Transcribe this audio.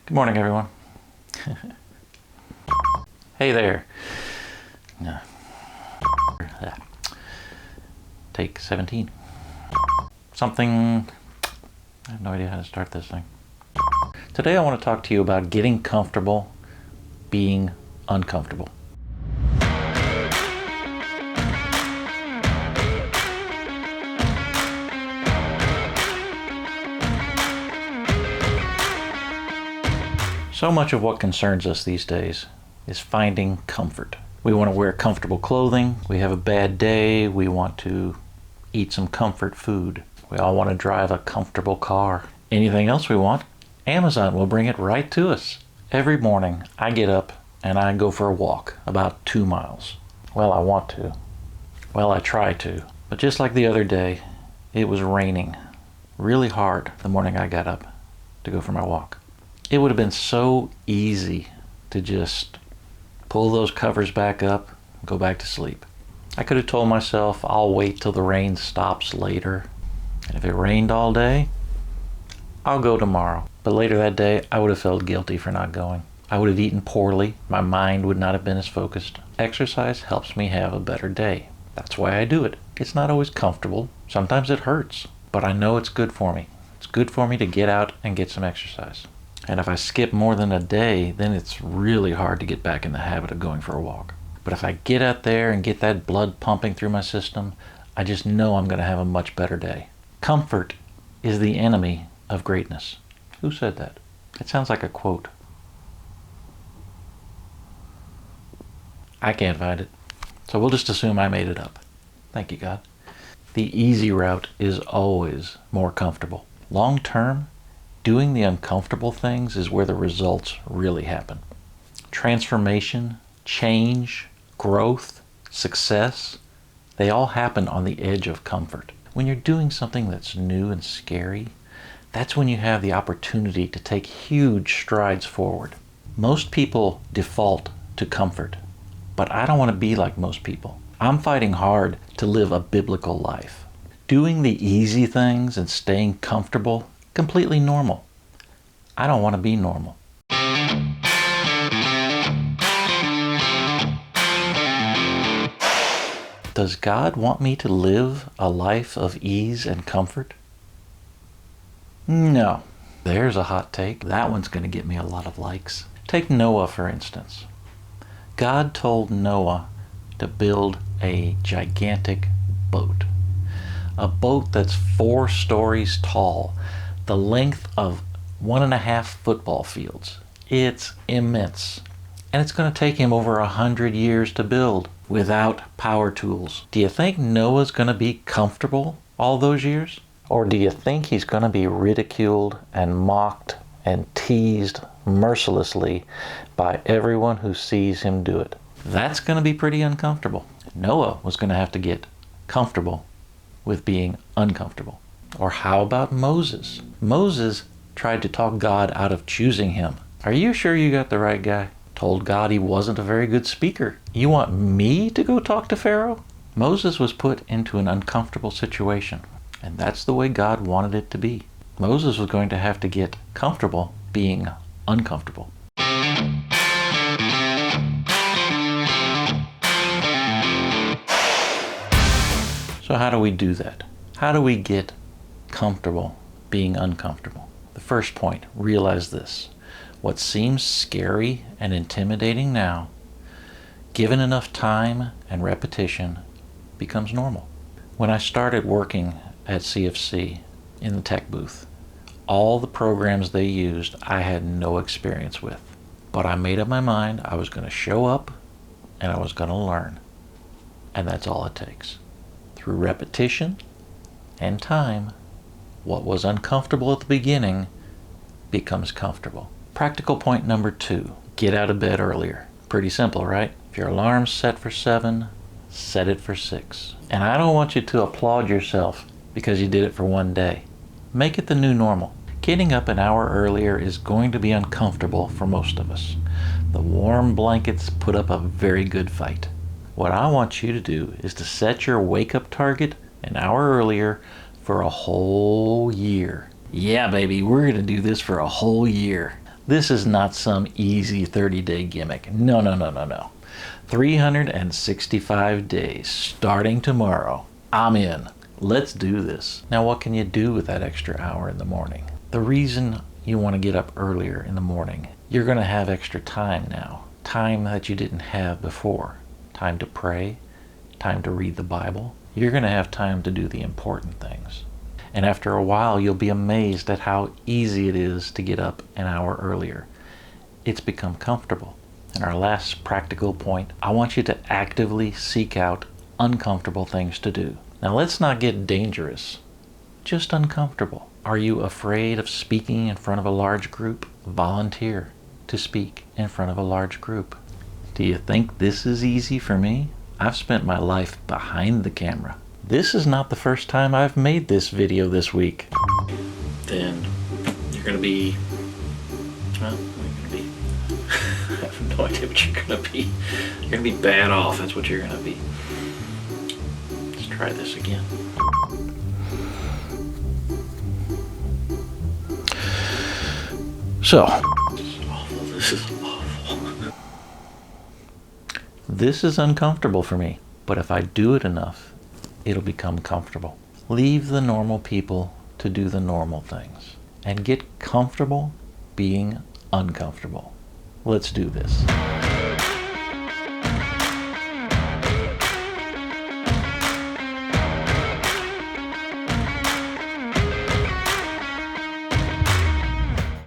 Good morning, everyone. Hey there. No. Take 17. Something... I have no idea how to start this thing. Today I want to talk to you about getting comfortable being uncomfortable. So much of what concerns us these days is finding comfort. We want to wear comfortable clothing, we have a bad day, we want to eat some comfort food. We all want to drive a comfortable car. Anything else we want, Amazon will bring it right to us. Every morning I get up and I go for a walk, about 2 miles. Well, I want to. Well, I try to. But just like the other day, it was raining really hard the morning I got up to go for my walk. It would have been so easy to just pull those covers back up and go back to sleep. I could have told myself I'll wait till the rain stops later. And if it rained all day, I'll go tomorrow. But later that day, I would have felt guilty for not going. I would have eaten poorly. My mind would not have been as focused. Exercise helps me have a better day. That's why I do it. It's not always comfortable. Sometimes it hurts, but I know it's good for me. It's good for me to get out and get some exercise. And if I skip more than a day, then it's really hard to get back in the habit of going for a walk. But if I get out there and get that blood pumping through my system, I just know I'm going to have a much better day. Comfort is the enemy of greatness. Who said that? It sounds like a quote. I can't find it, so we'll just assume I made it up. Thank you, God. The easy route is always more comfortable. Long term, doing the uncomfortable things is where the results really happen. Transformation, change, growth, success, they all happen on the edge of comfort. When you're doing something that's new and scary, that's when you have the opportunity to take huge strides forward. Most people default to comfort, but I don't want to be like most people. I'm fighting hard to live a biblical life. Doing the easy things and staying comfortable, completely normal. I don't want to be normal. Does God want me to live a life of ease and comfort? No. There's a hot take. That one's going to get me a lot of likes. Take Noah, for instance. God told Noah to build a gigantic boat. A boat that's 4 stories tall, the length of 1.5 football fields. It's immense. And it's going to take him over 100 years to build without power tools. Do you think Noah's going to be comfortable all those years? Or do you think he's going to be ridiculed and mocked and teased mercilessly by everyone who sees him do it? That's going to be pretty uncomfortable. Noah was going to have to get comfortable with being uncomfortable. Or how about Moses? Moses tried to talk God out of choosing him. Are you sure you got the right guy? Told God he wasn't a very good speaker. You want me to go talk to Pharaoh? Moses was put into an uncomfortable situation, and that's the way God wanted it to be. Moses was going to have to get comfortable being uncomfortable. So how do we do that? How do we get comfortable being uncomfortable? The first point, realize this. What seems scary and intimidating now, given enough time and repetition, becomes normal. When I started working at CFC in the tech booth, all the programs they used I had no experience with. But I made up my mind I was going to show up and I was going to learn. And that's all it takes. Through repetition and time, what was uncomfortable at the beginning becomes comfortable. Practical point number 2, get out of bed earlier. Pretty simple, right? If your alarm's set for 7, set it for 6. And I don't want you to applaud yourself because you did it for one day. Make it the new normal. Getting up an hour earlier is going to be uncomfortable for most of us. The warm blankets put up a very good fight. What I want you to do is to set your wake-up target an hour earlier for a whole year. Yeah, baby, we're going to do this for a whole year. This is not some easy 30-day gimmick. No, no, no, no, no. 365 days starting tomorrow. I'm in. Let's do this. Now, what can you do with that extra hour in the morning? The reason you want to get up earlier in the morning, you're going to have extra time now. Time that you didn't have before. Time to pray, time to read the Bible. You're going to have time to do the important things. And after a while, you'll be amazed at how easy it is to get up an hour earlier. It's become comfortable. And our last practical point, I want you to actively seek out uncomfortable things to do. Now, let's not get dangerous, just uncomfortable. Are you afraid of speaking in front of a large group? Volunteer to speak in front of a large group. Do you think this is easy for me? I've spent my life behind the camera. This is not the first time I've made this video this week. Then you're going to be, well, what are you going to be? I have no idea what you're going to be. You're going to be bad off, that's what you're going to be. Let's try this again. So, this is awful. This is uncomfortable for me, but if I do it enough, it'll become comfortable. Leave the normal people to do the normal things and get comfortable being uncomfortable. Let's do this.